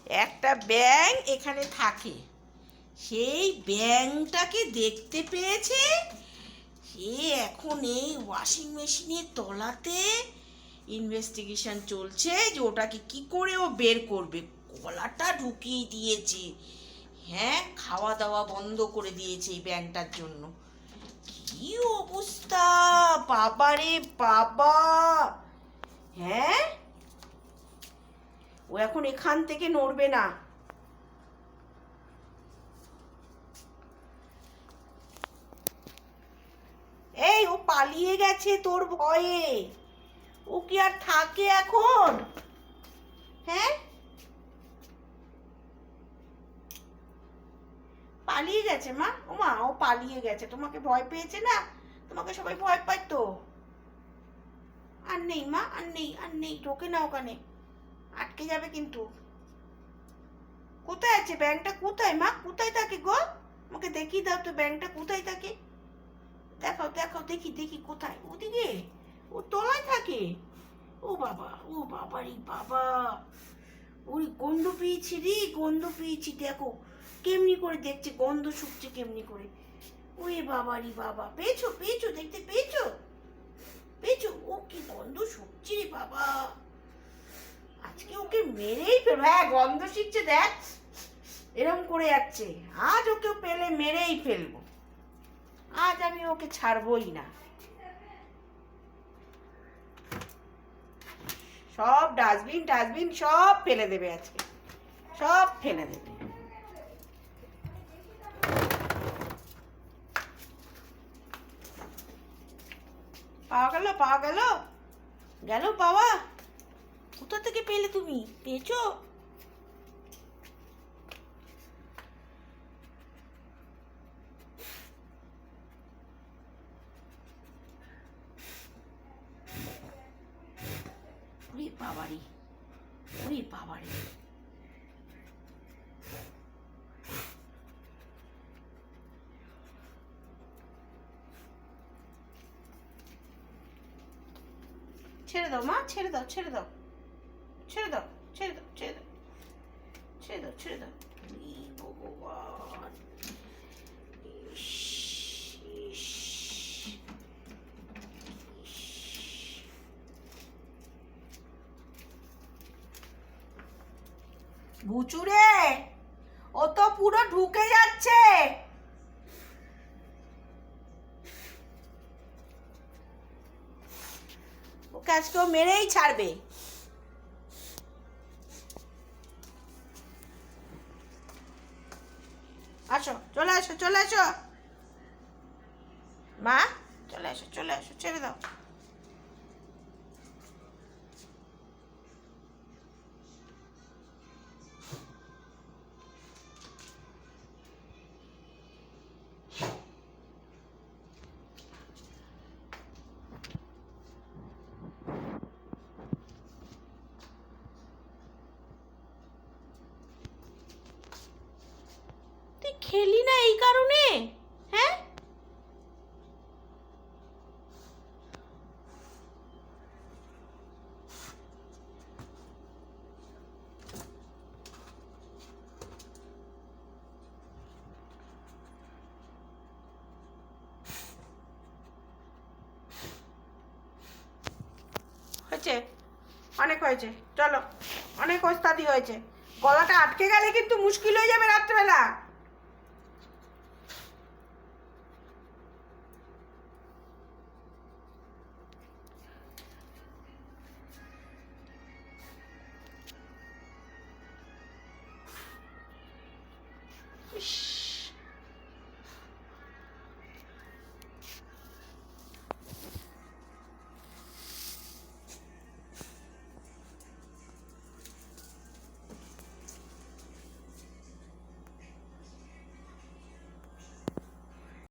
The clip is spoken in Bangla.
একটা ব্যাঙ এখানে থাকে, সেই ব্যাঙটাকে দেখতে পেয়েছে। সে এখন এই ওয়াশিং মেশিনের তলাতে ইনভেস্টিগেশন চলছে যে ওটাকে কি করে ও বের করবে। গলাটা ঢুকিয়ে দিয়েছে, হ্যাঁ, খাওয়া দাওয়া বন্ধ করে দিয়েছে এই ব্যাঙটার জন্য। কি অবস্থা বাবা রে বাবা! হ্যাঁ, ও এখন এখান থেকে নড়বে না। এই, ও পালিয়ে গেছে তোর ভয়ে। ও কি আর থাকে এখন? হ্যাঁ, পালিয়ে গেছে মা। ও মা, ও পালিয়ে গেছে, তোমাকে ভয় পেয়েছে না? তোমাকে সবাই ভয় পায় তো। আর নেই মা, আর নেই, আর নেই, ঢোকে না ওখানে, আটকে যাবে কিন্তু। কোথায় আছে ব্যাংকটা? কোথায় মা? কোথায় থাকে গো? আমাকে দেখিয়ে দাও তো, ব্যাংকটা কোথায় থাকে? দেখাও দেখাও, দেখি দেখি কোথায়। ওদিকে? ও তলায় থাকে? ও বাবা, ও বাবারি বাবা! ওই গন্ধ পেয়েছি রে, গন্ধ পেয়েছি। দেখো কেমনি করে দেখছে, গন্ধ শুকছে কেমনি করে। ওরে বাবারি বাবা! পেয়েছো পেয়েছো, দেখতে পেয়েছো? পেয়েছো? ও কি গন্ধ শুকছে রে বাবা! আজকে ওকে মেরেই ফেলবো। হ্যাঁ, গন্ধ শিখছে, দেখ এরম করে যাচ্ছে। আজ ওকে পেলে মেরেই ফেলবো। আজ আমি ওকে ছাড়বই না। সব ডাস্টবিন টাস্টবিন সব ফেলে দেবে আজকে, সব ফেলে দেবে। পাওয়া গেল, পাওয়া গেল, গেল পাওয়া। কোথা থেকে পেলে তুমি? পেয়েছো? ওরে বাবারি, ওরে বাবারি! ছেড়ে দাও মা, ছেড়ে দাও, ছেড়ে দাও, ছেড়ে দাও, ছেড়ে দাও, ছেড়ে দাও, ছেড়ে দাও, ছেড়ে দাও। ভগবান! ইস, ইস, বুচুরে, ও তো পুরো ঢুকে যাচ্ছে। ওকে আজকে ও মেরেই ছাড়বে। আসো, চলে আসো, চলে আসো মা, চলে আসো, চলে আসো, ছেড়ে দাও। তুই খেলি না এই কারণে? হ্যাঁ, হয়েছে, অনেক হয়েছে, চলো, অনেক ওস্তাদি হয়েছে। গলাটা আটকে গেলে কিন্তু মুশকিল হয়ে যাবে রাত্রেবেলা। ইস।